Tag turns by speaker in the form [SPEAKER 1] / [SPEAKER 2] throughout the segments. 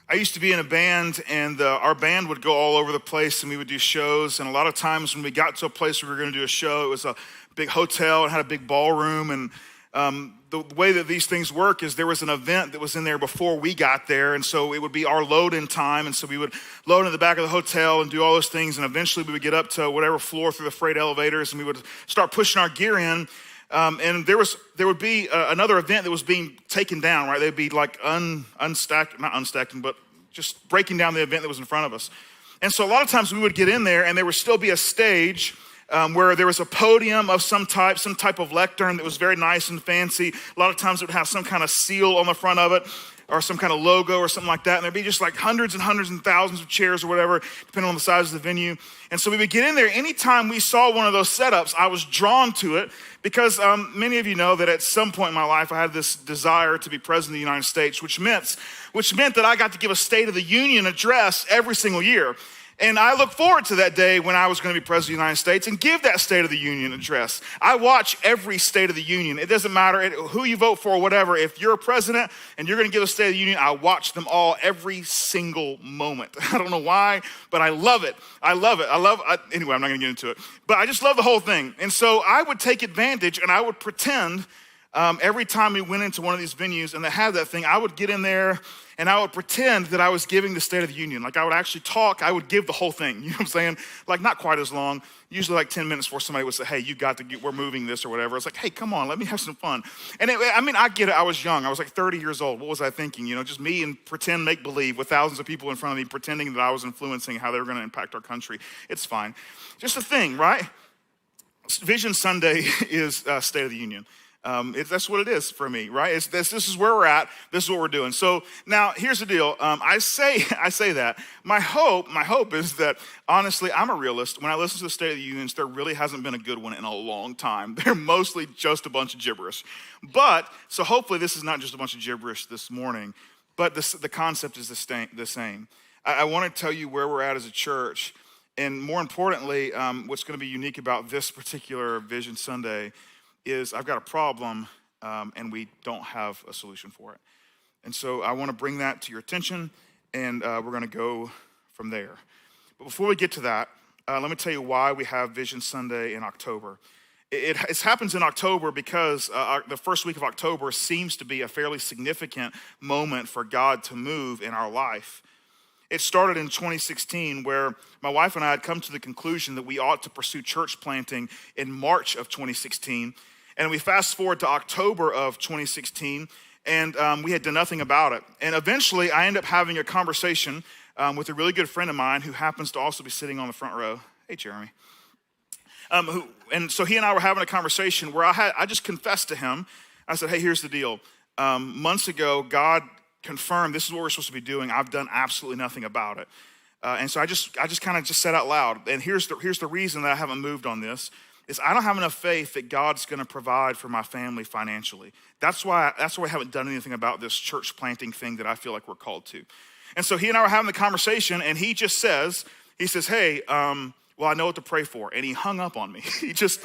[SPEAKER 1] I used to be in a band, and our band would go all over the place, and we would do shows. And a lot of times when we got to a place where we were going to do a show, it was a big hotel and had a big ballroom. And the way that these things work is there was an event that was in there before we got there, and so it would be our load-in time. And so we would load in the back of the hotel and do all those things, and eventually we would get up to whatever floor through the freight elevators, and we would start pushing our gear in. And there would be another event that was being taken down, right? They'd be like not unstacking, but just breaking down the event that was in front of us. And so a lot of times we would get in there and there would still be a stage where there was a podium of some type of lectern that was very nice and fancy. A lot of times it would have some kind of seal on the front of it or some kind of logo or something like that. And there'd be just like hundreds and hundreds and thousands of chairs or whatever, depending on the size of the venue. And so we would get in there. Anytime we saw one of those setups, I was drawn to it because many of you know that at some point in my life, I had this desire to be president of the United States, which meant that I got to give a State of the Union address every single year. And I look forward to that day when I was going to be president of the United States and give that State of the Union address. I watch every State of the Union. It doesn't matter who you vote for or whatever. If you're a president and you're going to give a State of the Union, I watch them all every single moment. I don't know why, but I love it. Anyway, I'm not going to get into it. But I just love the whole thing. And so I would take advantage and I would pretend every time we went into one of these venues and they had that thing, I would get in there and I would pretend that I was giving the State of the Union. Like I would actually talk, I would give the whole thing. You know what I'm saying? Like not quite as long, usually like 10 minutes before somebody would say, hey, we're moving this or whatever. It's like, hey, come on, let me have some fun. And I get it, I was young. I was like 30 years old. What was I thinking? Just me and pretend make believe with thousands of people in front of me pretending that I was influencing how they were gonna impact our country. It's fine. Just a thing, right? Vision Sunday is State of the Union. That's what it is for me, right? This is where we're at. This is what we're doing. So now here's the deal. I say that. My hope is that, honestly, I'm a realist. When I listen to the State of the Unions, there really hasn't been a good one in a long time. They're mostly just a bunch of gibberish. So hopefully this is not just a bunch of gibberish this morning, but the concept is the same. I want to tell you where we're at as a church. And more importantly, what's going to be unique about this particular Vision Sunday is I've got a problem and we don't have a solution for it. And so I want to bring that to your attention and we're going to go from there. But before we get to that, let me tell you why we have Vision Sunday in October. It happens in October because the first week of October seems to be a fairly significant moment for God to move in our life. It started in 2016 where my wife and I had come to the conclusion that we ought to pursue church planting in March of 2016. And we fast forward to October of 2016, and we had done nothing about it. And eventually, I ended up having a conversation with a really good friend of mine who happens to also be sitting on the front row. Hey, Jeremy. And so he and I were having a conversation where I just confessed to him. I said, hey, here's the deal. Months ago, God confirmed this is what we're supposed to be doing. I've done absolutely nothing about it. And so I just kind of said out loud, and here's the reason that I haven't moved on this. Is I don't have enough faith that God's going to provide for my family financially. That's why I haven't done anything about this church planting thing that I feel like we're called to. And so he and I were having the conversation, and he says, hey, well, I know what to pray for. And he hung up on me. He just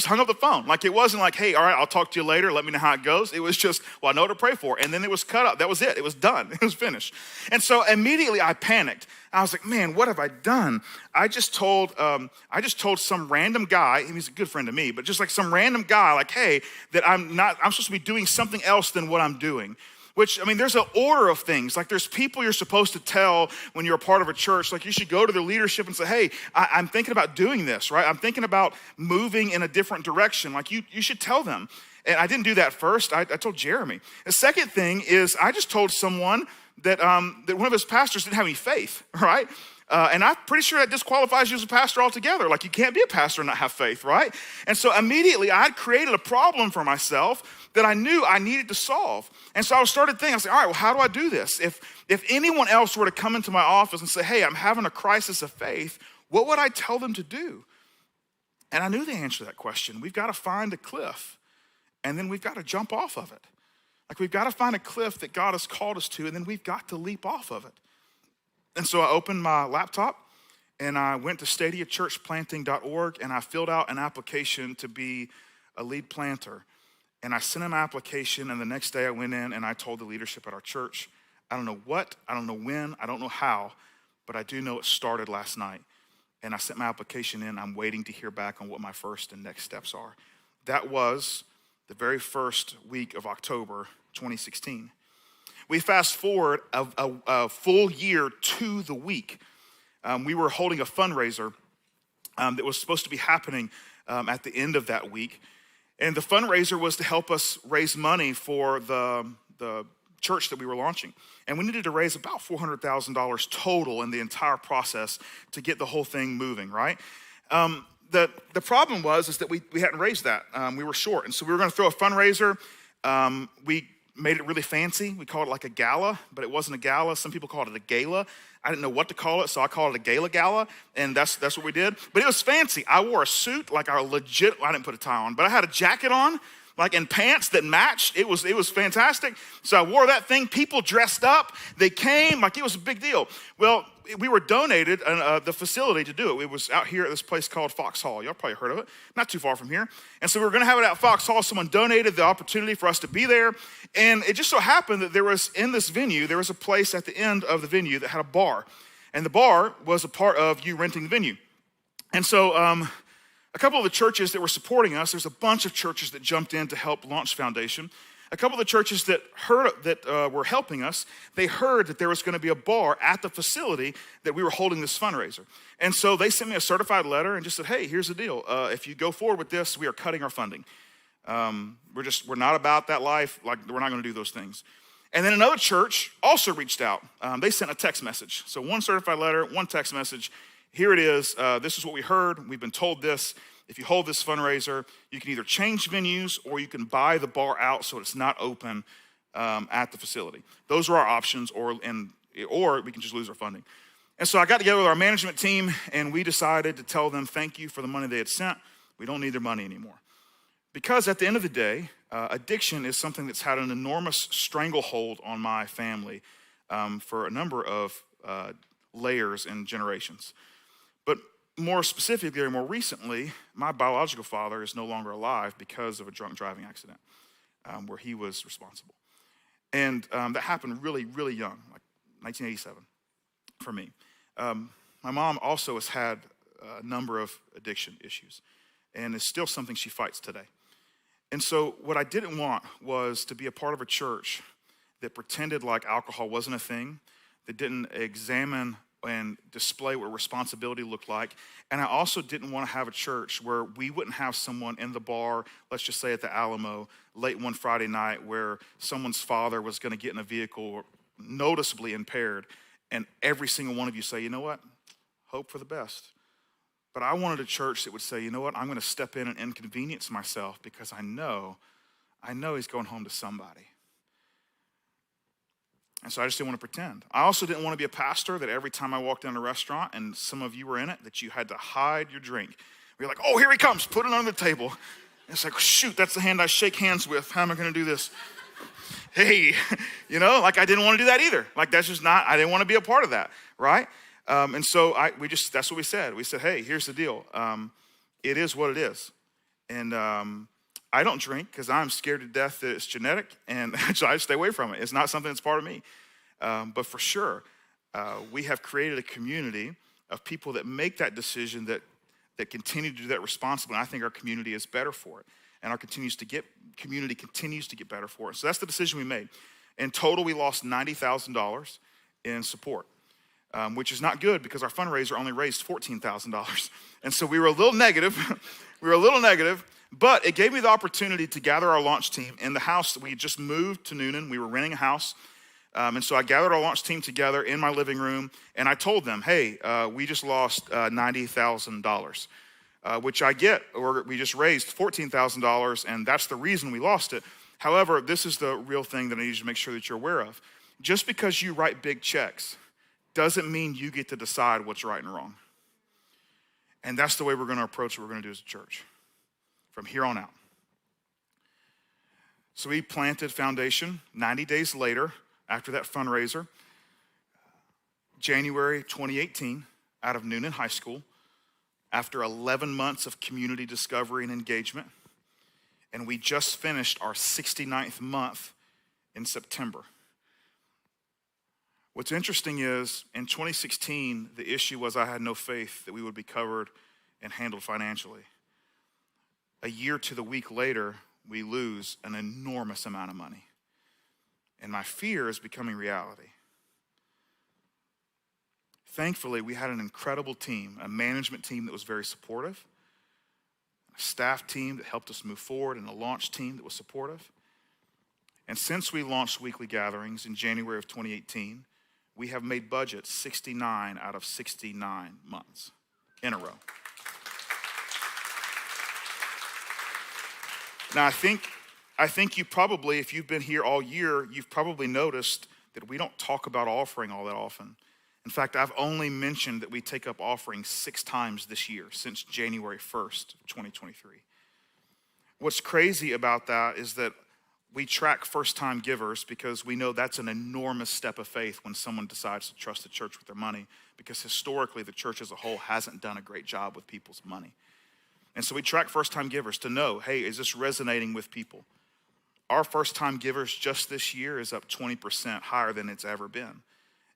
[SPEAKER 1] hung up the phone. Like it wasn't like, hey, all right, I'll talk to you later. Let me know how it goes. It was just, well, I know what to pray for. And then it was cut up. That was it. It was done. It was finished. And so immediately I panicked. I was like, man, what have I done? I just told some random guy, he's a good friend to me, but just like some random guy, like, hey, that I'm supposed to be doing something else than what I'm doing. Which, there's an order of things. Like there's people you're supposed to tell when you're a part of a church. Like you should go to the leadership and say, hey, I'm thinking about doing this, right? I'm thinking about moving in a different direction. Like you should tell them. And I didn't do that first. I told Jeremy. The second thing is I just told someone that one of his pastors didn't have any faith, right? And I'm pretty sure that disqualifies you as a pastor altogether. Like you can't be a pastor and not have faith, right? And so immediately I had created a problem for myself that I knew I needed to solve. And so I started thinking, I was like, all right, well, how do I do this? If anyone else were to come into my office and say, hey, I'm having a crisis of faith, what would I tell them to do? And I knew the answer to that question. We've got to find a cliff, and then we've got to jump off of it. Like we've got to find a cliff that God has called us to, and then we've got to leap off of it. And so I opened my laptop, and I went to stadiachurchplanting.org, and I filled out an application to be a lead planter. And I sent an application, and the next day I went in and I told the leadership at our church, I don't know what, I don't know when, I don't know how, but I do know it started last night. And I sent my application in. I'm waiting to hear back on what my first and next steps are. That was the very first week of October 2016. We fast forward a full year to the week. We were holding a fundraiser that was supposed to be happening at the end of that week. And the fundraiser was to help us raise money for the church that we were launching. And we needed to raise about $400,000 total in the entire process to get the whole thing moving, right? The problem is that we hadn't raised that. We were short. And so we were going to throw a fundraiser. We made it really fancy. We called it like a gala, but it wasn't a gala. Some people called it a gala. I didn't know what to call it, so I called it a gala, and that's what we did. But it was fancy. I wore a suit, like I didn't put a tie on, but I had a jacket on, like in pants that matched. It was fantastic. So I wore that thing. People dressed up. They came, like it was a big deal. Well, we were donated the facility to do it. It was out here at this place called Fox Hall. Y'all probably heard of it. Not too far from here. And so we were going to have it at Fox Hall. Someone donated the opportunity for us to be there. And it just so happened that there was a place at the end of the venue that had a bar. And the bar was a part of you renting the venue. And so a couple of the churches that were supporting us, there's a bunch of churches that jumped in to help Launch Foundation. A couple of the churches that were helping us, they heard that there was going to be a bar at the facility that we were holding this fundraiser. And so they sent me a certified letter and just said, hey, here's the deal. If you go forward with this, we are cutting our funding. We're not about that life. Like, we're not going to do those things. And then another church also reached out. They sent a text message. So one certified letter, one text message. Here it is. This is what we heard. We've been told this. If you hold this fundraiser, you can either change venues or you can buy the bar out so it's not open at the facility. Those are our options, or we can just lose our funding. And so I got together with our management team, and we decided to tell them thank you for the money they had sent. We don't need their money anymore. Because at the end of the day, addiction is something that's had an enormous stranglehold on my family for a number of layers and generations. But more specifically, or more recently, my biological father is no longer alive because of a drunk driving accident where he was responsible. And that happened really, really young, like 1987 for me. My mom also has had a number of addiction issues, and is still something she fights today. And so what I didn't want was to be a part of a church that pretended like alcohol wasn't a thing, that didn't examine and display what responsibility looked like. And I also didn't want to have a church where we wouldn't have someone in the bar, let's just say at the Alamo, late one Friday night, where someone's father was going to get in a vehicle noticeably impaired, and every single one of you say, you know what, hope for the best. But I wanted a church that would say, you know what, I'm going to step in and inconvenience myself because I know he's going home to somebody. And so I just didn't want to pretend. I also didn't want to be a pastor that every time I walked in a restaurant, and some of you were in it, that you had to hide your drink. You're like, oh, here he comes, put it on the table. And it's like, shoot, that's the hand I shake hands with. How am I going to do this? Hey, like I didn't want to do that either. Like that's just not, I didn't want to be a part of that, right? And so that's what we said. We said, hey, here's the deal. It is what it is. And I don't drink because I'm scared to death that it's genetic, and so I stay away from it. It's not something that's part of me. But for sure, we have created a community of people that make that decision, that continue to do that responsibly. And I think our community is better for it. And our community continues to get better for it. So that's the decision we made. In total, we lost $90,000 in support, which is not good because our fundraiser only raised $14,000. And so we were a little negative. But it gave me the opportunity to gather our launch team in the house. We had just moved to Newnan. We were renting a house. And so I gathered our launch team together in my living room, and I told them, hey, we just lost $90,000, which I get, or we just raised $14,000, and that's the reason we lost it. However, this is the real thing that I need you to make sure that you're aware of. Just because you write big checks doesn't mean you get to decide what's right and wrong. And that's the way we're going to approach what we're going to do as a church from here on out. So we planted foundation 90 days later after that fundraiser, January 2018, out of Newnan High School, after 11 months of community discovery and engagement. And we just finished our 69th month in September. What's interesting is in 2016, the issue was I had no faith that we would be covered and handled financially. A year to the week later, we lose an enormous amount of money. And my fear is becoming reality. Thankfully, we had an incredible team, a management team that was very supportive, a staff team that helped us move forward, and a launch team that was supportive. And since we launched weekly gatherings in January of 2018, we have made budgets 69 out of 69 months in a row. Now, I think you probably, if you've been here all year, you've probably noticed that we don't talk about offering all that often. In fact, I've only mentioned that we take up offerings 6 times this year, since January 1st, 2023. What's crazy about that is that we track first-time givers because we know that's an enormous step of faith when someone decides to trust the church with their money, because historically the church as a whole hasn't done a great job with people's money. And so we track first-time givers to know, hey, is this resonating with people? Our first-time givers just this year is up 20% higher than it's ever been.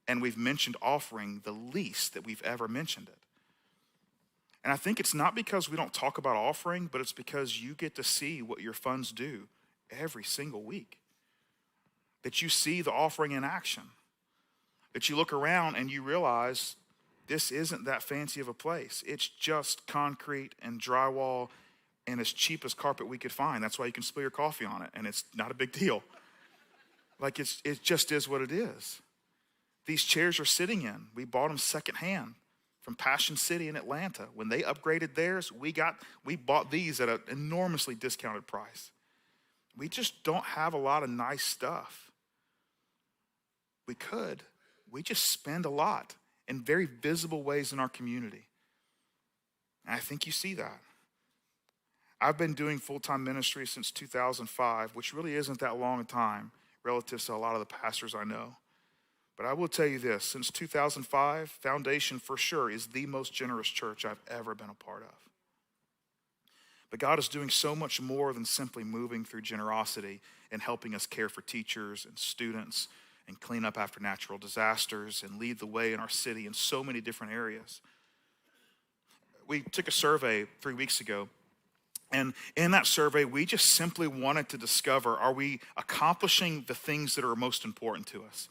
[SPEAKER 1] And we've mentioned offering the least that we've ever mentioned it. And I think it's not because we don't talk about offering, but it's because you get to see what your funds do every single week. That you see the offering in action. That you look around and you realize this isn't that fancy of a place. It's just concrete and drywall and as cheap as carpet we could find. That's why you can spill your coffee on it, and it's not a big deal. Like it just is what it is. These chairs are sitting in. We bought them secondhand from Passion City in Atlanta. When they upgraded theirs, we bought these at an enormously discounted price. We just don't have a lot of nice stuff. We could. We just spend a lot in very visible ways in our community. And I think you see that. I've been doing full-time ministry since 2005, which really isn't that long a time relative to a lot of the pastors I know. But I will tell you this, since 2005, Foundation for sure is the most generous church I've ever been a part of. But God is doing so much more than simply moving through generosity and helping us care for teachers and students and clean up after natural disasters and lead the way in our city in so many different areas. We took a survey 3 weeks ago, and in that survey, we just simply wanted to discover, are we accomplishing the things that are most important to us?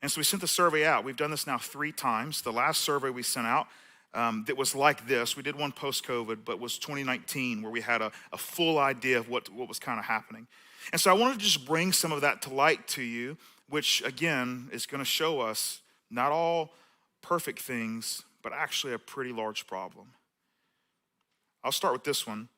[SPEAKER 1] And so we sent the survey out. We've done this now 3 times. The last survey we sent out that was like this, we did one post-COVID, but was 2019, where we had a full idea of what was kind of happening. And so I wanted to just bring some of that to light to you, which again is going to show us not all perfect things, but actually a pretty large problem. I'll start with this one.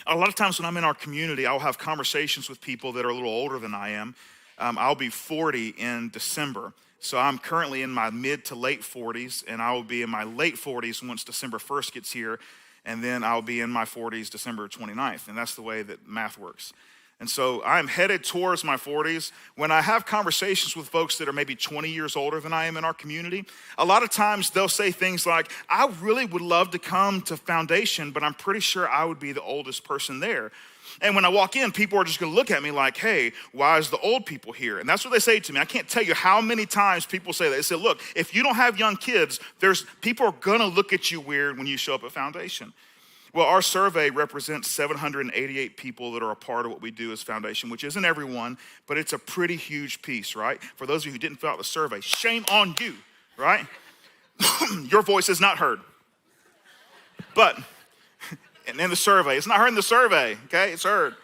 [SPEAKER 1] A lot of times when I'm in our community, I'll have conversations with people that are a little older than I am. I'll be 40 in December. So I'm currently in my mid to late 40s, and I will be in my late 40s once December 1st gets here, and then I'll be in my 40s December 29th, and that's the way that math works. And so I'm headed towards my 40s. When I have conversations with folks that are maybe 20 years older than I am in our community, a lot of times they'll say things like, I really would love to come to Foundation, but I'm pretty sure I would be the oldest person there. And when I walk in, people are just gonna look at me like, hey, why is the old people here? And that's what they say to me. I can't tell you how many times people say that. They say, look, if you don't have young kids, people are gonna look at you weird when you show up at Foundation. Well, our survey represents 788 people that are a part of what we do as Foundation, which isn't everyone, but it's a pretty huge piece, right? For those of you who didn't fill out the survey, shame on you, right? Your voice is not heard. But in the survey, it's not heard in the survey, okay? It's heard.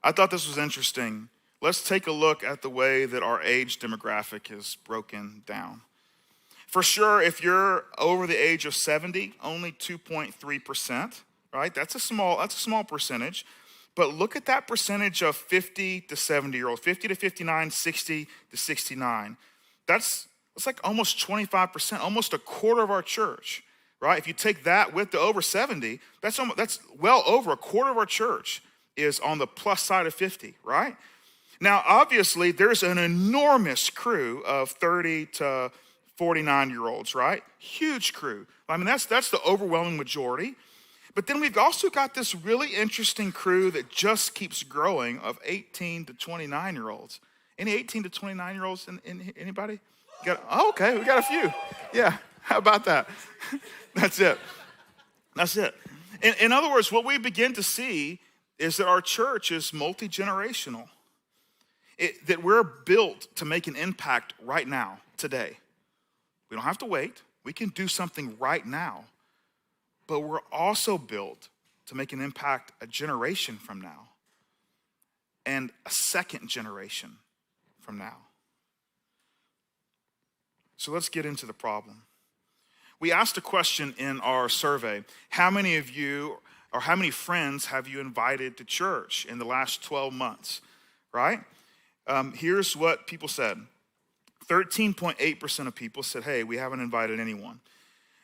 [SPEAKER 1] I thought this was interesting. Let's take a look at the way that our age demographic is broken down. For sure, if you're over the age of 70, only 2.3%, right? That's a small percentage. But look at that percentage of 50 to 70-year-olds, 50 to 59, 60 to 69. That's like almost 25%, almost a quarter of our church, right? If you take that with the over 70, that's well over a quarter of our church is on the plus side of 50, right? Now, obviously, there's an enormous crew of 30 to 49-year-olds, right? Huge crew. I mean, that's the overwhelming majority. But then we've also got this really interesting crew that just keeps growing of 18 to 29-year-olds. Any 18 to 29-year-olds in anybody? Okay, we got a few. Yeah, how about that? That's it. That's it. In other words, what we begin to see is that our church is multi-generational. That we're built to make an impact right now, today. We don't have to wait. We can do something right now. But we're also built to make an impact a generation from now and a second generation from now. So let's get into the problem. We asked a question in our survey. How many of you or how many friends have you invited to church in the last 12 months, right? Here's what people said. 13.8% of people said, hey, we haven't invited anyone.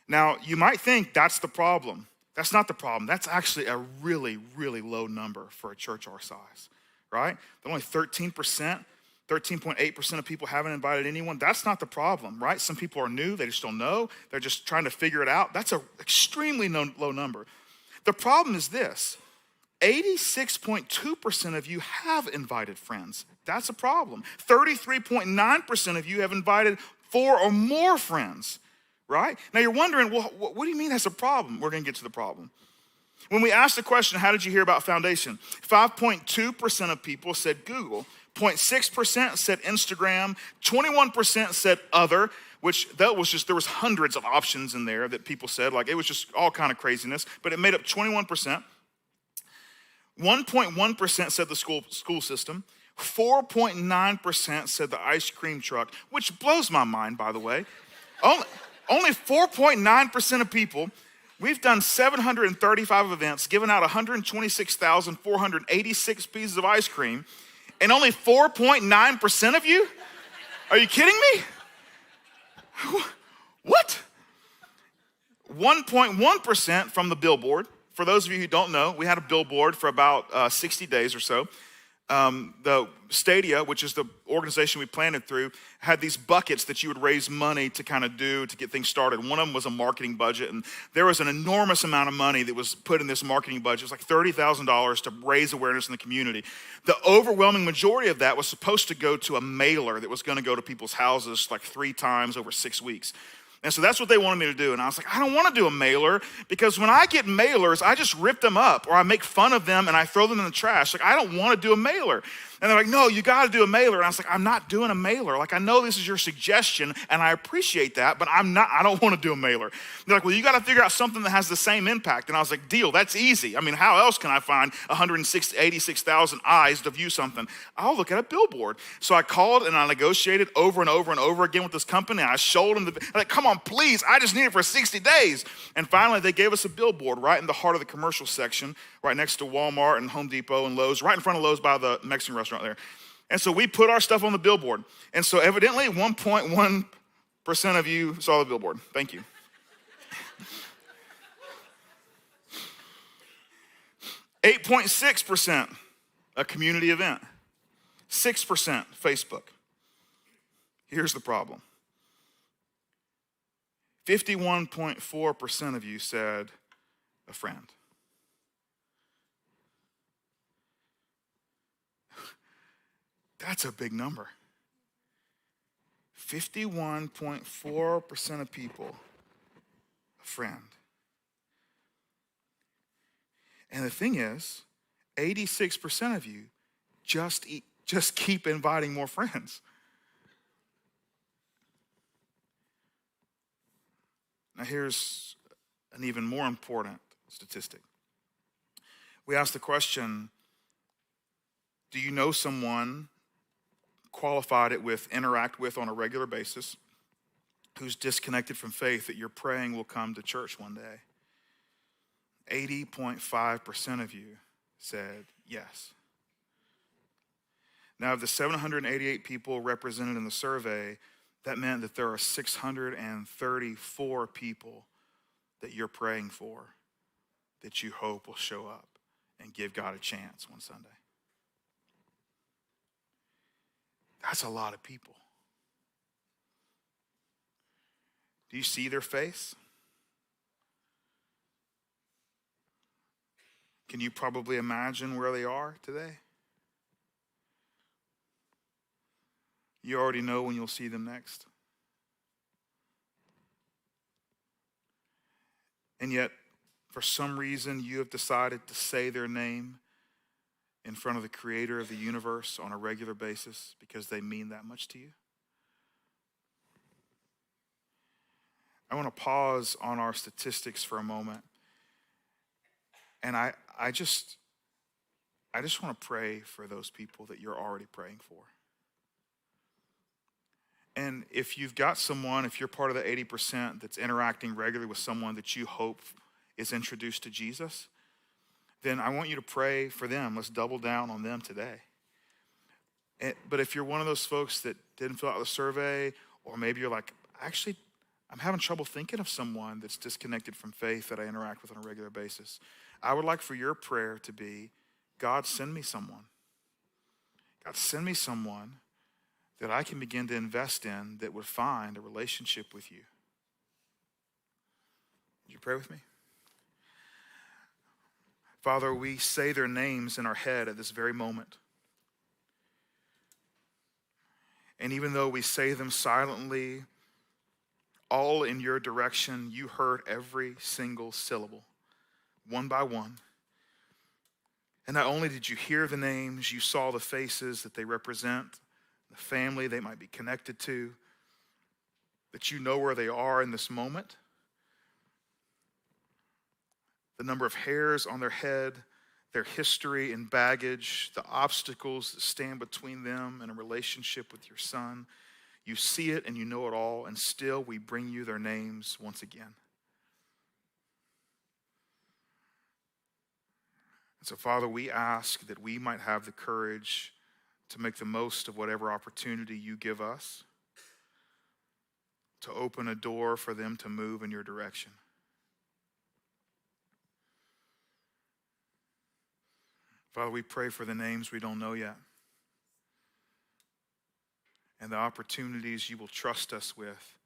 [SPEAKER 1] Now, you might think that's the problem. That's not the problem. That's actually a really, really low number for a church our size, right? But only 13.8% of people haven't invited anyone. That's not the problem, right? Some people are new. They just don't know. They're just trying to figure it out. That's an extremely low number. The problem is this. 86.2% of you have invited friends. That's a problem. 33.9% of you have invited 4 or more friends, right? Now you're wondering, well, what do you mean that's a problem? We're going to get to the problem. When we asked the question, how did you hear about Foundation? 5.2% of people said Google. 0.6% said Instagram. 21% said other, which that was just, there was hundreds of options in there that people said. Like it was just all kind of craziness, but it made up 21%. 1.1% said the school system. 4.9% said the ice cream truck, which blows my mind, by the way. Only 4.9% of people. We've done 735 events, given out 126,486 pieces of ice cream, and only 4.9% of you? Are you kidding me? What? 1.1% from the billboard. For those of you who don't know, we had a billboard for about 60 days or so. The Stadia, which is the organization we planted through, had these buckets that you would raise money to kind of do to get things started. One of them was a marketing budget, and there was an enormous amount of money that was put in this marketing budget. It was like $30,000 to raise awareness in the community. The overwhelming majority of that was supposed to go to a mailer that was going to go to people's houses like 3 times over 6 weeks. And so that's what they wanted me to do. And I was like, I don't want to do a mailer because when I get mailers, I just rip them up or I make fun of them and I throw them in the trash. Like, I don't want to do a mailer. And they're like, no, you got to do a mailer. And I was like, I'm not doing a mailer. Like, I know this is your suggestion and I appreciate that, but I don't want to do a mailer. They're like, well, you got to figure out something that has the same impact. And I was like, deal, that's easy. I mean, how else can I find 186,000 eyes to view something? I'll look at a billboard. So I called and I negotiated over and over and over again with this company. I showed them, like, come on, please, I just need it for 60 days. And finally, they gave us a billboard right in the heart of the commercial section, right next to Walmart and Home Depot and Lowe's, right in front of Lowe's by the Mexican restaurant there. And so we put our stuff on the billboard. And so evidently 1.1% of you saw the billboard. Thank you. 8.6% a community event. 6% Facebook. Here's the problem. 51.4% of you said a friend. That's a big number. 51.4% of people, a friend. And the thing is, 86% of you just keep inviting more friends. Now here's an even more important statistic. We asked the question, do you know someone qualified it with, interact with on a regular basis, who's disconnected from faith that you're praying will come to church one day? 80.5% of you said yes. Now, of the 788 people represented in the survey, that meant that there are 634 people that you're praying for that you hope will show up and give God a chance one Sunday. That's a lot of people. Do you see their face? Can you probably imagine where they are today? You already know when you'll see them next. And yet, for some reason, you have decided to say their name in front of the creator of the universe on a regular basis because they mean that much to you. I want to pause on our statistics for a moment. And I just want to pray for those people that you're already praying for. And if you've got someone, if you're part of the 80% that's interacting regularly with someone that you hope is introduced to Jesus, then I want you to pray for them. Let's double down on them today. But if you're one of those folks that didn't fill out the survey, or maybe you're like, actually, I'm having trouble thinking of someone that's disconnected from faith that I interact with on a regular basis, I would like for your prayer to be, God, send me someone. God, send me someone that I can begin to invest in that would find a relationship with you. Would you pray with me? Father, we say their names in our head at this very moment. And even though we say them silently, all in your direction, you heard every single syllable, one by one. And not only did you hear the names, you saw the faces that they represent, the family they might be connected to, that you know where they are in this moment. The number of hairs on their head, their history and baggage, the obstacles that stand between them and a relationship with your son. You see it and you know it all, and still we bring you their names once again. And so, Father, we ask that we might have the courage to make the most of whatever opportunity you give us, to open a door for them to move in your direction. Father, we pray for the names we don't know yet and the opportunities you will trust us with,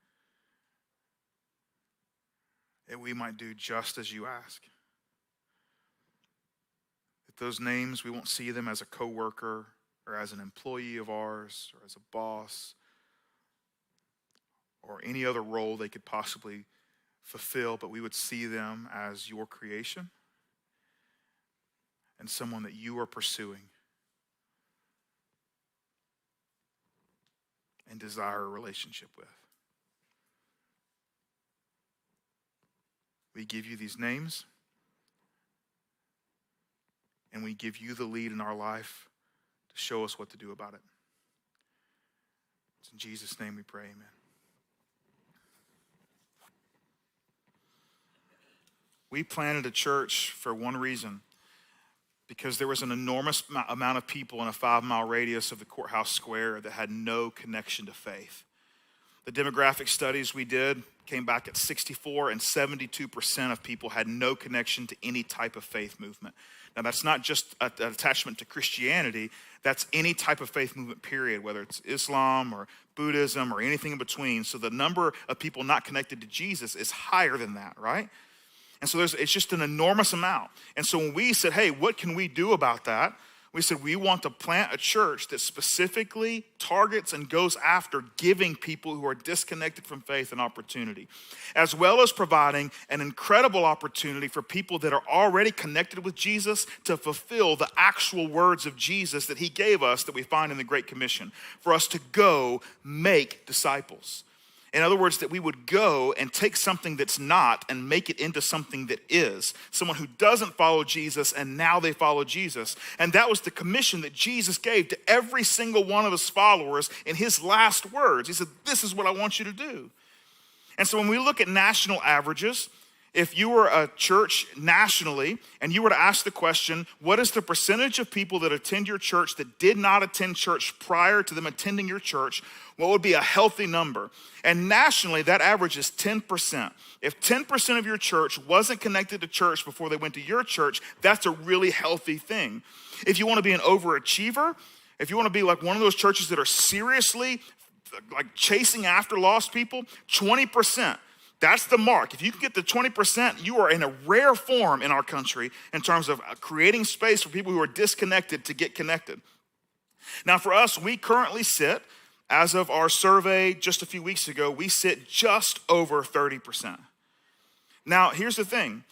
[SPEAKER 1] that we might do just as you ask. That those names, we won't see them as a coworker or as an employee of ours or as a boss or any other role they could possibly fulfill, but we would see them as your creation and someone that you are pursuing and desire a relationship with. We give you these names, and we give you the lead in our life to show us what to do about it. It's in Jesus' name we pray, amen. We planted a church for one reason, because there was an enormous amount of people in a 5-mile radius of the courthouse square that had no connection to faith. The demographic studies we did came back at 64 and 72% of people had no connection to any type of faith movement. Now, that's not just an attachment to Christianity, that's any type of faith movement, period, whether it's Islam or Buddhism or anything in between. So the number of people not connected to Jesus is higher than that, right? And so it's just an enormous amount. And so when we said, hey, what can we do about that? We said we want to plant a church that specifically targets and goes after giving people who are disconnected from faith an opportunity, as well as providing an incredible opportunity for people that are already connected with Jesus to fulfill the actual words of Jesus that he gave us that we find in the Great Commission, for us to go make disciples. In other words, that we would go and take something that's not and make it into something that is. Someone who doesn't follow Jesus and now they follow Jesus. And that was the commission that Jesus gave to every single one of his followers in his last words. He said, this is what I want you to do. And so when we look at national averages, if you were a church nationally and you were to ask the question, what is the percentage of people that attend your church that did not attend church prior to them attending your church? What would be a healthy number? And nationally, that average is 10%. If 10% of your church wasn't connected to church before they went to your church, that's a really healthy thing. If you want to be an overachiever, if you want to be like one of those churches that are seriously like chasing after lost people, 20%. That's the mark. If you can get to 20%, you are in a rare form in our country in terms of creating space for people who are disconnected to get connected. Now for us, we currently sit As of our survey just a few weeks ago, we sit just over 30%. Now, here's the thing.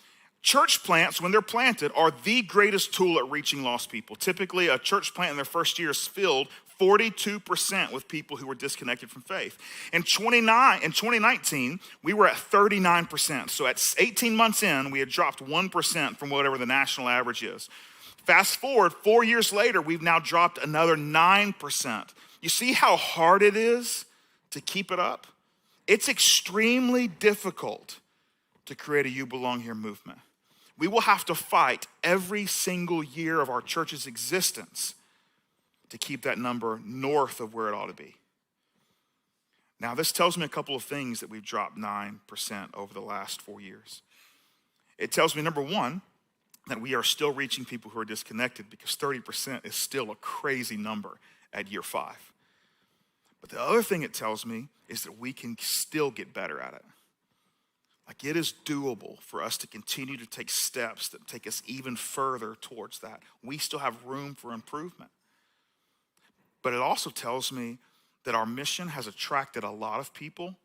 [SPEAKER 1] Church plants, when they're planted, are the greatest tool at reaching lost people. Typically, a church plant in their first year is filled 42% with people who were disconnected from faith. In 2019, we were at 39%. So at 18 months in, we had dropped 1% from whatever the national average is. Fast forward, 4 years later, we've now dropped another 9%. You see how hard it is to keep it up? It's extremely difficult to create a You Belong Here movement. We will have to fight every single year of our church's existence to keep that number north of where it ought to be. Now, this tells me a couple of things that we've dropped 9% over the last 4 years. It tells me, number one, that we are still reaching people who are disconnected, because 30% is still a crazy number at year 5. But the other thing it tells me is that we can still get better at it. Like, it is doable for us to continue to take steps that take us even further towards that. We still have room for improvement. But it also tells me that our mission has attracted a lot of people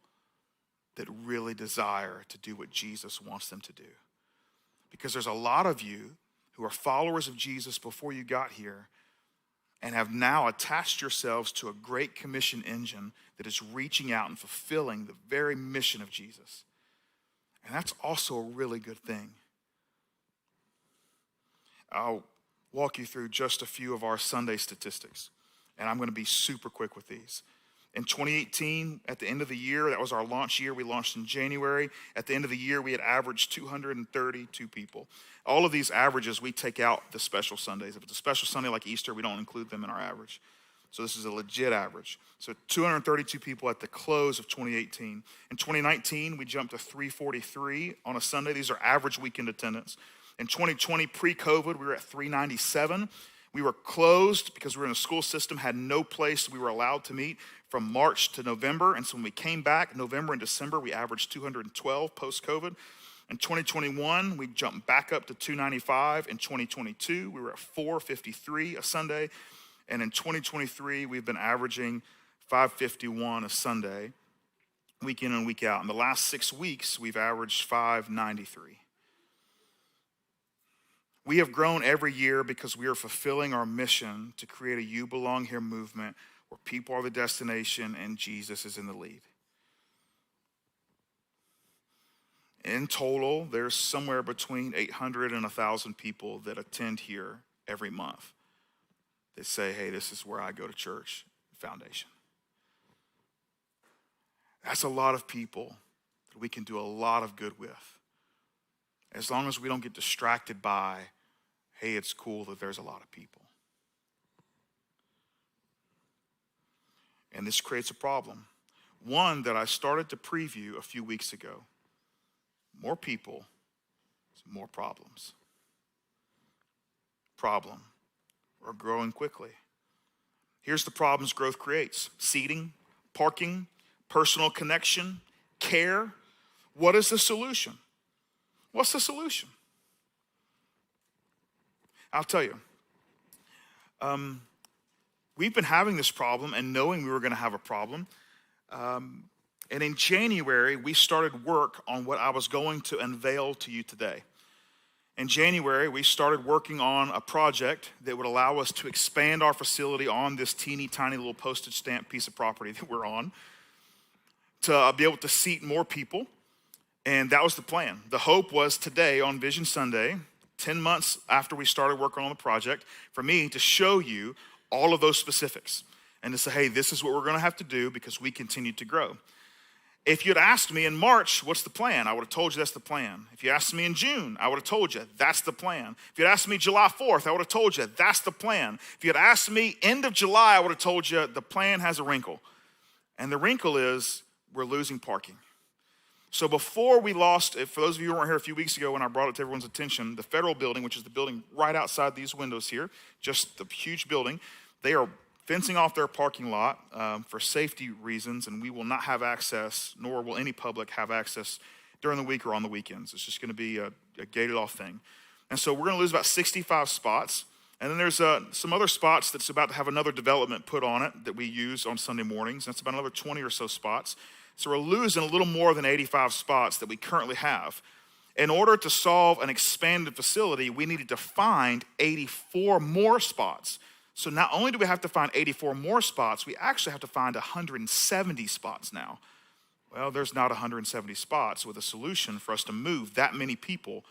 [SPEAKER 1] that really desire to do what Jesus wants them to do. Because there's a lot of you who are followers of Jesus before you got here and have now attached yourselves to a Great Commission engine that is reaching out and fulfilling the very mission of Jesus. And that's also a really good thing. I'll walk you through just a few of our Sunday statistics, and I'm going to be super quick with these. In 2018, at the end of the year, that was our launch year. We launched in January. At the end of the year, we had averaged 232 people. All of these averages, we take out the special Sundays. If it's a special Sunday like Easter, we don't include them in our average. So this is a legit average. So 232 people at the close of 2018. In 2019, we jumped to 343 on a Sunday. These are average weekend attendance. In 2020, pre-COVID, we were at 397. We were closed because we were in a school system, had no place we were allowed to meet from March to November. And so when we came back, November and December, we averaged 212 post-COVID. In 2021, we jumped back up to 295. In 2022, we were at 453 a Sunday. And in 2023, we've been averaging 551 a Sunday, week in and week out. In the last 6 weeks, we've averaged 593. We have grown every year because we are fulfilling our mission to create a You Belong Here movement where people are the destination and Jesus is in the lead. In total, there's somewhere between 800 and 1,000 people that attend here every month. They say, hey, this is where I go to church, Foundation. That's a lot of people that we can do a lot of good with. As long as we don't get distracted by, hey, it's cool that there's a lot of people. And this creates a problem. One that I started to preview a few weeks ago. More people, more problems. Problem. Are growing quickly. Here's the problems growth creates: seating, parking, personal connection, care. What is the solution? What's the solution? I'll tell you. We've been having this problem and knowing we were going to have a problem. And in January, we started work on what I was going to unveil to you today. In January, we started working on a project that would allow us to expand our facility on this teeny tiny little postage stamp piece of property that we're on to be able to seat more people. And that was the plan. The hope was today on Vision Sunday, 10 months after we started working on the project, for me to show you all of those specifics and to say, hey, this is what we're going to have to do because we continue to grow. If you'd asked me in March, what's the plan? I would have told you that's the plan. If you asked me in June, I would have told you that's the plan. If you'd asked me July 4th, I would have told you that's the plan. If you had asked me end of July, I would have told you the plan has a wrinkle. And the wrinkle is we're losing parking. So before we lost, for those of you who weren't here a few weeks ago when I brought it to everyone's attention, the federal building, which is the building right outside these windows here, just the huge building, they are fencing off their parking lot for safety reasons, and we will not have access, nor will any public have access during the week or on the weekends. It's just going to be a gated off thing. And so we're going to lose about 65 spots. And then there's some other spots that's about to have another development put on it that we use on Sunday mornings. That's about another 20 or so spots. So we're losing a little more than 85 spots that we currently have. In order to solve an expanded facility, we needed to find 84 more spots. So not only do we have to find 84 more spots, we actually have to find 170 spots now. Well, there's not 170 spots with a solution for us to move that many people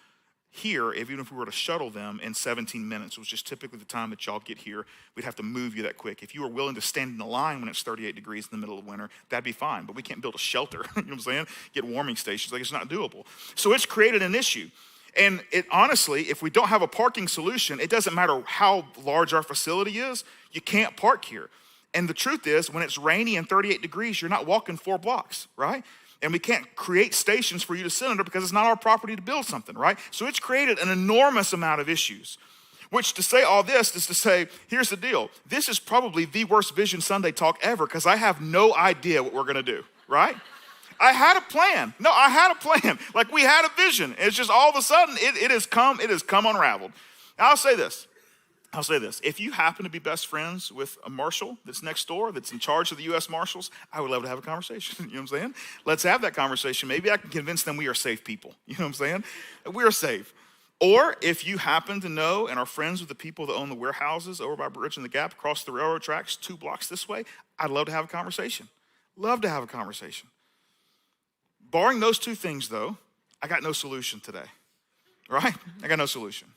[SPEAKER 1] here, even if we were to shuttle them in 17 minutes, which is typically the time that y'all get here. We'd have to move you that quick. If you were willing to stand in the line when it's 38 degrees in the middle of winter, that'd be fine. But we can't build a shelter, you know what I'm saying? Get warming stations, like it's not doable. So it's created an issue. And it honestly, if we don't have a parking solution, it doesn't matter how large our facility is, you can't park here. And the truth is, when it's rainy and 38 degrees, you're not walking 4 blocks, right? And we can't create stations for you to sit under because it's not our property to build something, right? So it's created an enormous amount of issues. Which, to say all this is to say, here's the deal. This is probably the worst Vision Sunday talk ever because I have no idea what we're going to do, right? I had a plan. No, I had a plan. Like we had a vision. It's just all of a sudden it has come unraveled. Now, I'll say this. If you happen to be best friends with a marshal that's next door, that's in charge of the U.S. Marshals, I would love to have a conversation. You know what I'm saying? Let's have that conversation. Maybe I can convince them we are safe people. You know what I'm saying? We are safe. Or if you happen to know and are friends with the people that own the warehouses over by Bridge and the Gap across the railroad tracks 2 blocks this way, I'd love to have a conversation. Love to have a conversation. Barring those 2 things, though, I got no solution today, right? I got no solution.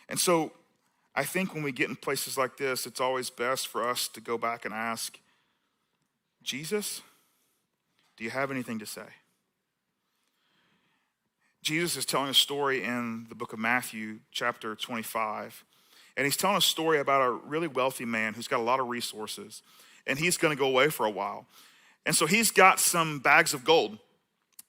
[SPEAKER 1] And so I think when we get in places like this, it's always best for us to go back and ask, Jesus, do you have anything to say? Jesus is telling a story in the book of Matthew, chapter 25. And he's telling a story about a really wealthy man who's got a lot of resources. And he's going to go away for a while. And so he's got some bags of gold.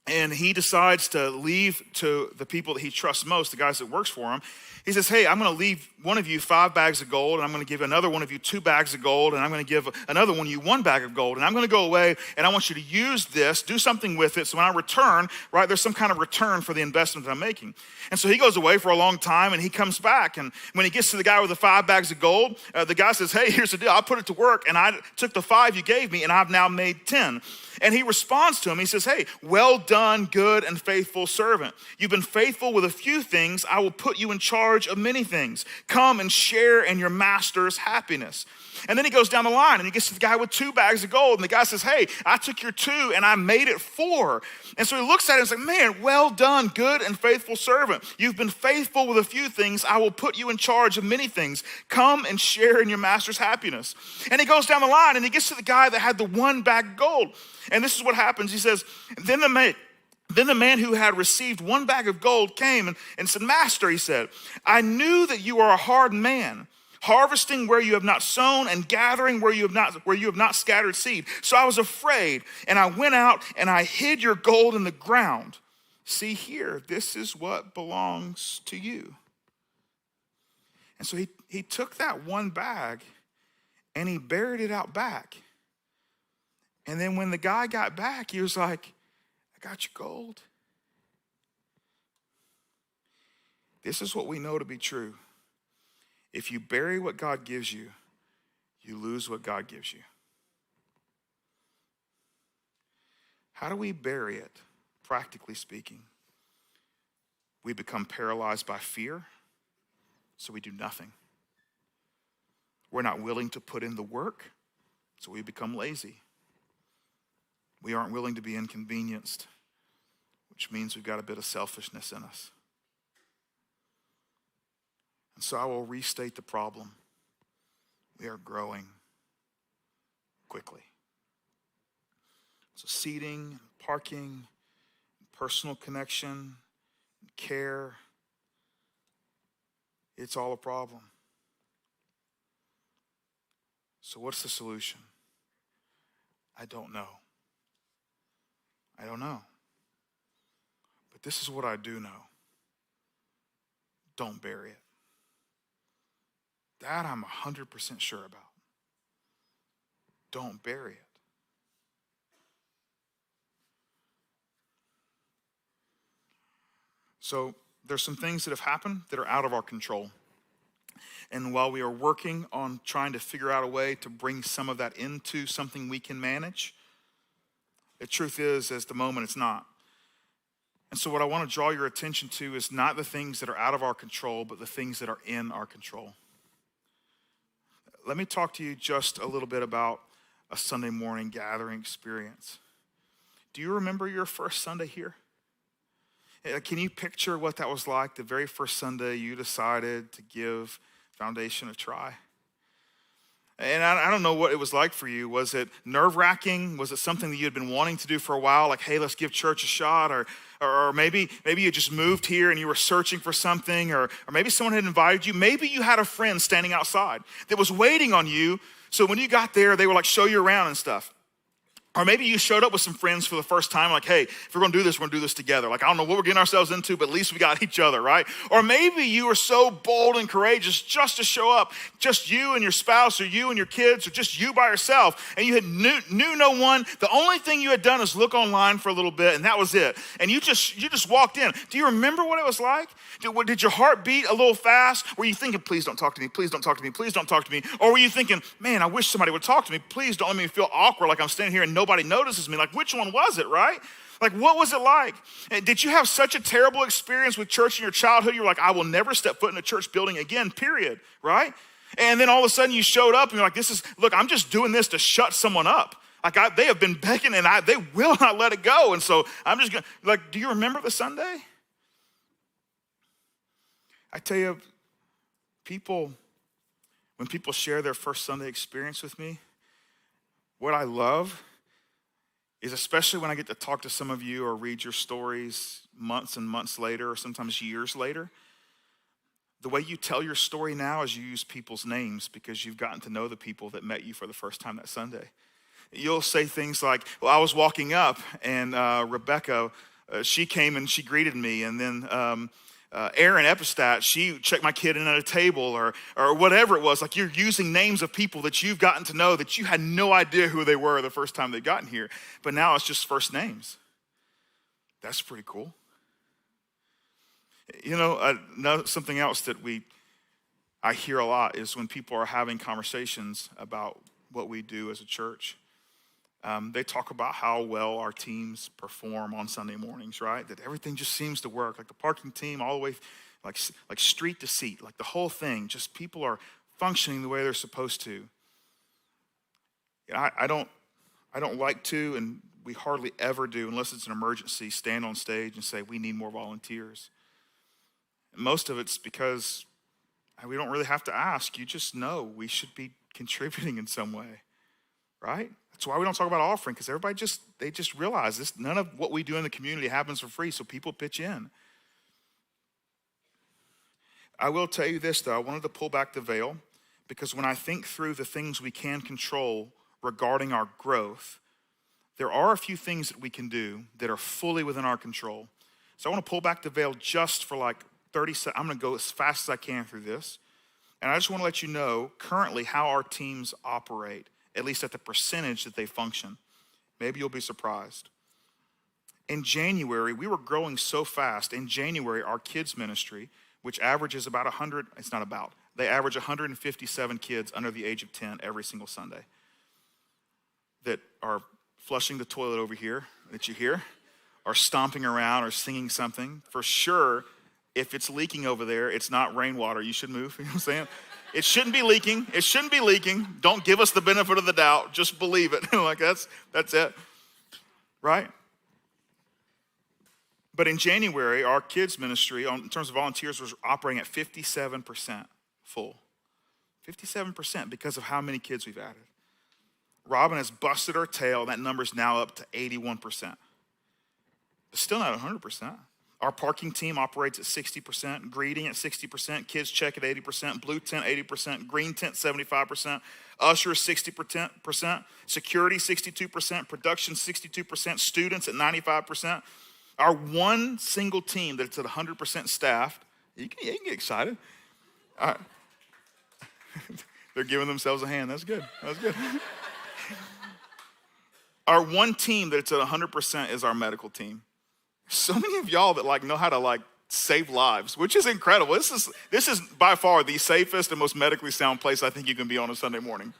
[SPEAKER 1] And he decides to leave to the people that he trusts most, the guys that works for him. He says, hey, I'm going to leave one of you 5 bags of gold, and I'm going to give another one of you 2 bags of gold, and I'm going to give another one of you 1 bag of gold, and I'm going to go away, and I want you to use this, do something with it, so when I return, right, there's some kind of return for the investment that I'm making. And so he goes away for a long time, and he comes back, and when he gets to the guy with the 5 bags of gold, the guy says, hey, here's the deal. I put it to work, and I took the 5 you gave me, and I've now made 10. And he responds to him. He says, hey, well done, good and faithful servant. You've been faithful with a few things. I will put you in charge of many things. Come and share in your master's happiness. And then he goes down the line and he gets to the guy with 2 bags of gold. And the guy says, hey, I took your 2 and I made it 4. And so he looks at it and says, man, well done, good and faithful servant. You've been faithful with a few things. I will put you in charge of many things. Come and share in your master's happiness. And he goes down the line and he gets to the guy that had the 1 bag of gold. And this is what happens. He says, then the man who had received 1 bag of gold came and said, Master, he said, I knew that you are a hard man, harvesting where you have not sown and gathering where you have not scattered seed. So I was afraid, and I went out and I hid your gold in the ground. See here, this is what belongs to you. And so he took that 1 bag and he buried it out back. And then when the guy got back, he was like, I got your gold. This is what we know to be true. If you bury what God gives you, you lose what God gives you. How do we bury it, practically speaking? We become paralyzed by fear, so we do nothing. We're not willing to put in the work, so we become lazy. We aren't willing to be inconvenienced, which means we've got a bit of selfishness in us. And so I will restate the problem. We are growing quickly. So seating, parking, personal connection, care, it's all a problem. So what's the solution? I don't know. But this is what I do know. Don't bury it. That I'm 100% sure about. Don't bury it. So there's some things that have happened that are out of our control. And while we are working on trying to figure out a way to bring some of that into something we can manage, the truth is, at the moment, it's not. And so what I want to draw your attention to is not the things that are out of our control, but the things that are in our control. Let me talk to you just a little bit about a Sunday morning gathering experience. Do you remember your first Sunday here? Can you picture what that was like the very first Sunday you decided to give Foundation a try? And I don't know what it was like for you. Was it nerve-wracking? Was it something that you had been wanting to do for a while? Like, hey, let's give church a shot. Or maybe you just moved here and you were searching for something. Or maybe someone had invited you. Maybe you had a friend standing outside that was waiting on you. So when you got there, they were like, show you around and stuff. Or maybe you showed up with some friends for the first time, like, hey, if we're gonna do this, we're gonna do this together. Like, I don't know what we're getting ourselves into, but at least we got each other, right? Or maybe you were so bold and courageous just to show up, just you and your spouse, or you and your kids, or just you by yourself, and you had knew no one. The only thing you had done is look online for a little bit, and that was it. And you just walked in. Do you remember what it was like? Did your heart beat a little fast? Were you thinking, please don't talk to me, please don't talk to me, please don't talk to me? Or were you thinking, man, I wish somebody would talk to me. Please don't let me feel awkward like I'm standing here and nobody notices me. Like, which one was it, right? Like, what was it like? Did you have such a terrible experience with church in your childhood? You were like, I will never step foot in a church building again, period, right? And then all of a sudden you showed up and you're like, look, I'm just doing this to shut someone up. Like, they have been begging and they will not let it go. And so I'm just going to, like, do you remember the Sunday? I tell you, when people share their first Sunday experience with me, what I love is, especially when I get to talk to some of you or read your stories months and months later, or sometimes years later, the way you tell your story now is you use people's names because you've gotten to know the people that met you for the first time that Sunday. You'll say things like, well, I was walking up and Rebecca, she came and she greeted me, and then Erin Epistat, she checked my kid in at a table, or whatever it was. Like, you're using names of people that you've gotten to know that you had no idea who they were the first time they'd gotten here. But now it's just first names. That's pretty cool. You know, something else that I hear a lot is when people are having conversations about what we do as a church. They talk about how well our teams perform on Sunday mornings, right? That everything just seems to work. Like the parking team all the way, like street to seat, like the whole thing. Just people are functioning the way they're supposed to. I don't like to, and we hardly ever do, unless it's an emergency, stand on stage and say, we need more volunteers. And most of it's because we don't really have to ask. You just know we should be contributing in some way, right? That's why we don't talk about offering, because everybody they just realize this. None of what we do in the community happens for free, so people pitch in. I will tell you this, though. I wanted to pull back the veil, because when I think through the things we can control regarding our growth, there are a few things that we can do that are fully within our control. So I want to pull back the veil just for like 30 seconds. I'm going to go as fast as I can through this. And I just want to let you know currently how our teams operate, at least at the percentage that they function. Maybe you'll be surprised. In January, we were growing so fast. In January, our kids ministry, which averages about 100, they average 157 kids under the age of 10 every single Sunday that are flushing the toilet over here, that you hear, or stomping around or singing something. For sure, if it's leaking over there, it's not rainwater. You should move, you know what I'm saying? It shouldn't be leaking. It shouldn't be leaking. Don't give us the benefit of the doubt. Just believe it. Like that's it, right? But in January, our kids ministry, in terms of volunteers, was operating at 57% full. 57% because of how many kids we've added. Robin has busted her tail. That number's now up to 81%. It's still not 100%. Our parking team operates at 60%, greeting at 60%, kids check at 80%, blue tent 80%, green tent 75%, ushers 60%, security 62%, production 62%, students at 95%. Our one single team that's at 100% staffed, you can get excited. They're giving themselves a hand. That's good. That's good. Our one team that's at 100% is our medical team. So many of y'all that know how to save lives, which is incredible. This is by far the safest and most medically sound place I think you can be on a Sunday morning.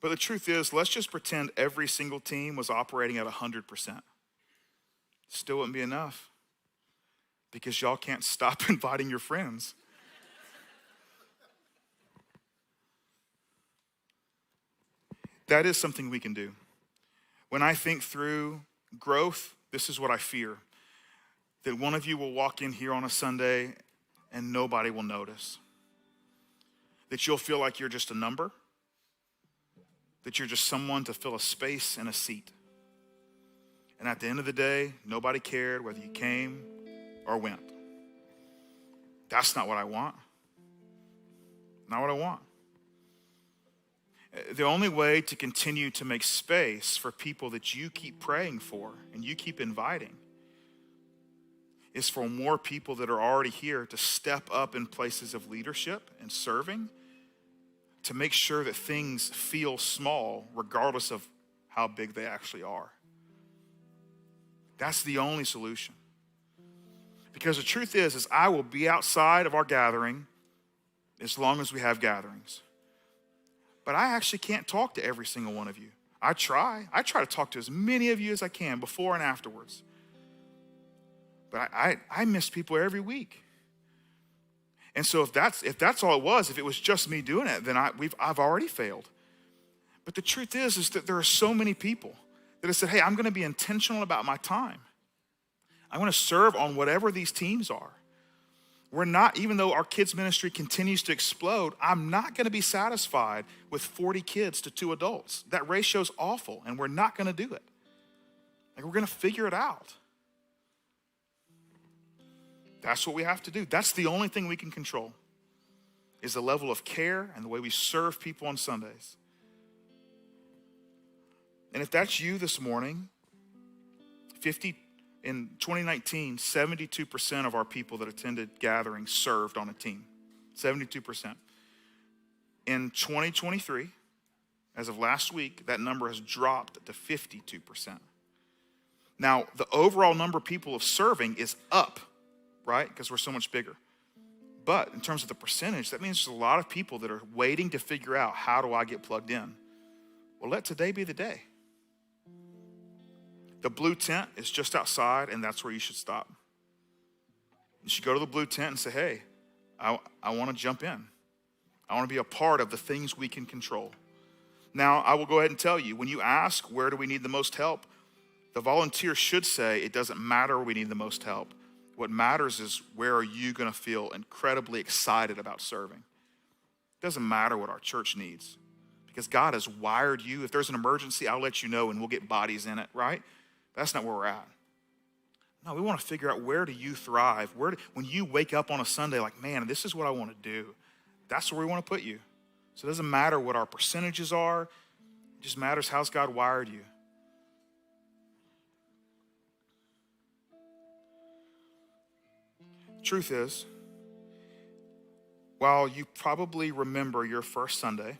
[SPEAKER 1] But the truth is, let's just pretend every single team was operating at 100%. Still wouldn't be enough, because y'all can't stop inviting your friends. That is something we can do. When I think through growth, this is what I fear. That one of you will walk in here on a Sunday and nobody will notice. That you'll feel like you're just a number. That you're just someone to fill a space and a seat. And at the end of the day, nobody cared whether you came or went. That's not what I want. Not what I want. The only way to continue to make space for people that you keep praying for and you keep inviting is for more people that are already here to step up in places of leadership and serving, to make sure that things feel small regardless of how big they actually are. That's the only solution. Because the truth is I will be outside of our gathering as long as we have gatherings. But I actually can't talk to every single one of you. I try to talk to as many of you as I can before and afterwards. But I miss people every week. And so if that's all it was, if it was just me doing it, then I've already failed. But the truth is that there are so many people that have said, hey, I'm going to be intentional about my time. I'm going to serve on whatever these teams are. We're not, even though our kids ministry continues to explode, I'm not going to be satisfied with 40 kids to 2 adults. That ratio's awful, and we're not going to do it. Like, we're going to figure it out. That's what we have to do. That's the only thing we can control, is the level of care and the way we serve people on Sundays. And if that's you this morning, in 2019, 72% of our people that attended gatherings served on a team. 72%. In 2023, as of last week, that number has dropped to 52%. Now, the overall number of people of serving is up, right? Because we're so much bigger. But in terms of the percentage, that means there's a lot of people that are waiting to figure out, how do I get plugged in? Well, let today be the day. The blue tent is just outside, and that's where you should stop. You should go to the blue tent and say, hey, I want to jump in. I want to be a part of the things we can control. Now, I will go ahead and tell you, when you ask, where do we need the most help? The volunteer should say, it doesn't matter where we need the most help. What matters is, where are you going to feel incredibly excited about serving? It doesn't matter what our church needs, because God has wired you. If there's an emergency, I'll let you know, and we'll get bodies in it, right? That's not where we're at. No, we want to figure out, where do you thrive? When you wake up on a Sunday like, man, this is what I want to do, that's where we want to put you. So it doesn't matter what our percentages are. It just matters, how's God wired you. Truth is, while you probably remember your first Sunday,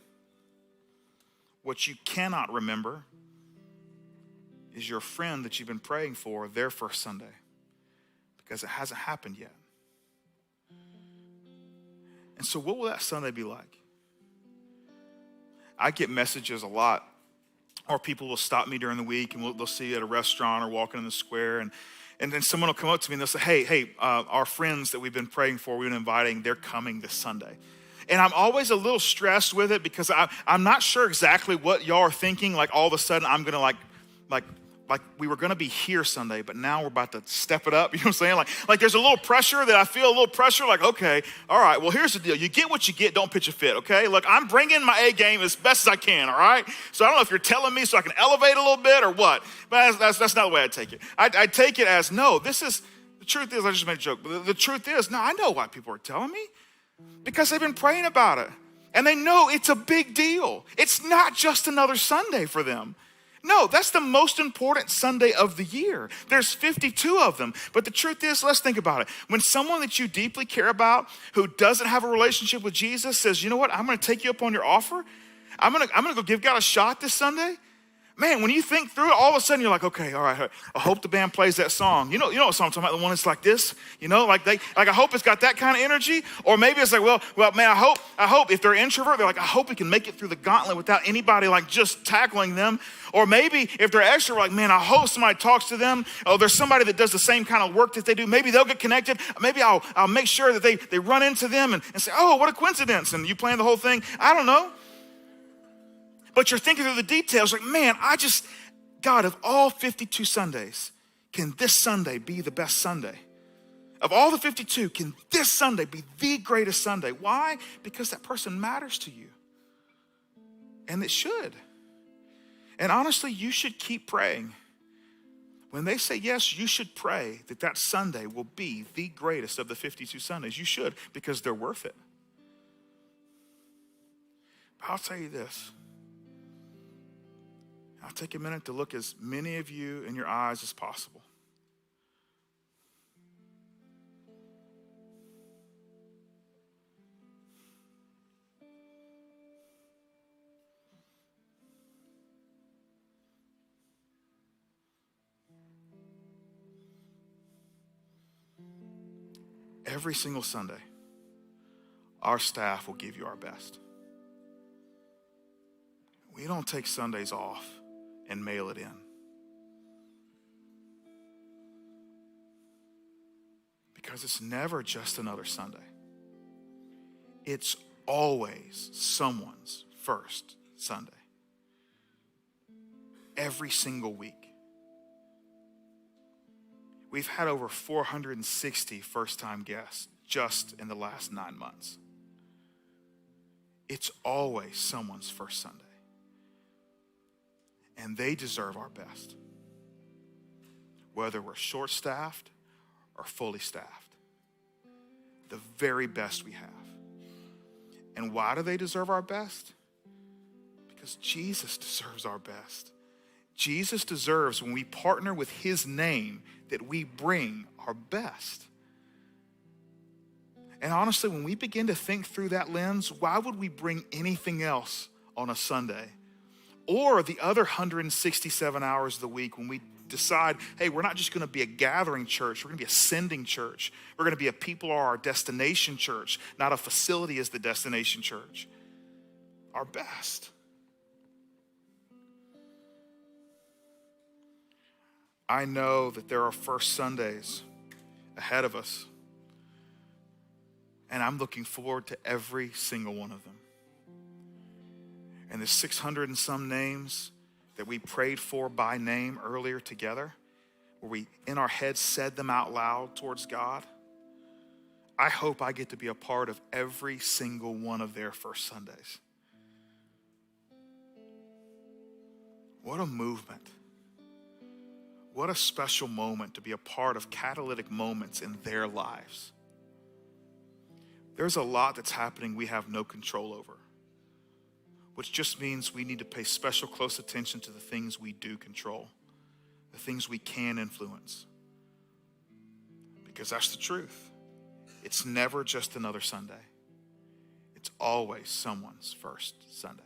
[SPEAKER 1] what you cannot remember is your friend that you've been praying for, their first Sunday, because it hasn't happened yet. And so what will that Sunday be like? I get messages a lot, or people will stop me during the week and they'll see you at a restaurant or walking in the square, and then someone will come up to me and they'll say, hey, our friends that we've been praying for, we've been inviting, they're coming this Sunday. And I'm always a little stressed with it, because I'm not sure exactly what y'all are thinking. Like, all of a sudden I'm gonna like we were gonna be here Sunday, but now we're about to step it up. You know what I'm saying? Like there's a little pressure that I feel, a little pressure, like, okay, all right, well, here's the deal. You get what you get, don't pitch a fit, okay? Look, I'm bringing my A game as best as I can, all right? So I don't know if you're telling me so I can elevate a little bit or what, but that's not the way I take it. I take it as, no, the truth is, I just made a joke, but the truth is, no, I know why people are telling me, because they've been praying about it. And they know it's a big deal. It's not just another Sunday for them. No, that's the most important Sunday of the year. There's 52 of them. But the truth is, let's think about it. When someone that you deeply care about, who doesn't have a relationship with Jesus, says, you know what, I'm going to take you up on your offer. I'm going to go give God a shot this Sunday. Man, when you think through it, all of a sudden you're like, okay, all right, I hope the band plays that song. You know what song I'm talking about, the one that's like this, I hope it's got that kind of energy. Or maybe it's like, well, man, I hope if they're introvert, they're like, I hope we can make it through the gauntlet without anybody like just tackling them. Or maybe if they're extrovert, like, man, I hope somebody talks to them. Oh, there's somebody that does the same kind of work that they do. Maybe they'll get connected. Maybe I'll make sure that they run into them and say, oh, what a coincidence. And you plan the whole thing. I don't know. But you're thinking through the details like, man, God, of all 52 Sundays, can this Sunday be the best Sunday? Of all the 52, can this Sunday be the greatest Sunday? Why? Because that person matters to you. And it should. And honestly, you should keep praying. When they say yes, you should pray that Sunday will be the greatest of the 52 Sundays. You should, because they're worth it. But I'll tell you this. I'll take a minute to look as many of you in your eyes as possible. Every single Sunday, our staff will give you our best. We don't take Sundays off and mail it in. Because it's never just another Sunday. It's always someone's first Sunday. Every single week. We've had over 460 first-time guests just in the last 9 months. It's always someone's first Sunday. And they deserve our best. Whether we're short-staffed or fully staffed. The very best we have. And why do they deserve our best? Because Jesus deserves our best. Jesus deserves, when we partner with his name, that we bring our best. And honestly, when we begin to think through that lens, why would we bring anything else on a Sunday? Or the other 167 hours of the week when we decide, hey, we're not just going to be a gathering church, we're going to be a sending church. We're going to be a people are our destination church, not a facility as the destination church. Our best. I know that there are first Sundays ahead of us, and I'm looking forward to every single one of them. And the 600 and some names that we prayed for by name earlier together, where we in our heads said them out loud towards God, I hope I get to be a part of every single one of their first Sundays. What a movement. What a special moment to be a part of catalytic moments in their lives. There's a lot that's happening we have no control over, which just means we need to pay special close attention to the things we do control, the things we can influence. Because that's the truth. It's never just another Sunday. It's always someone's first Sunday.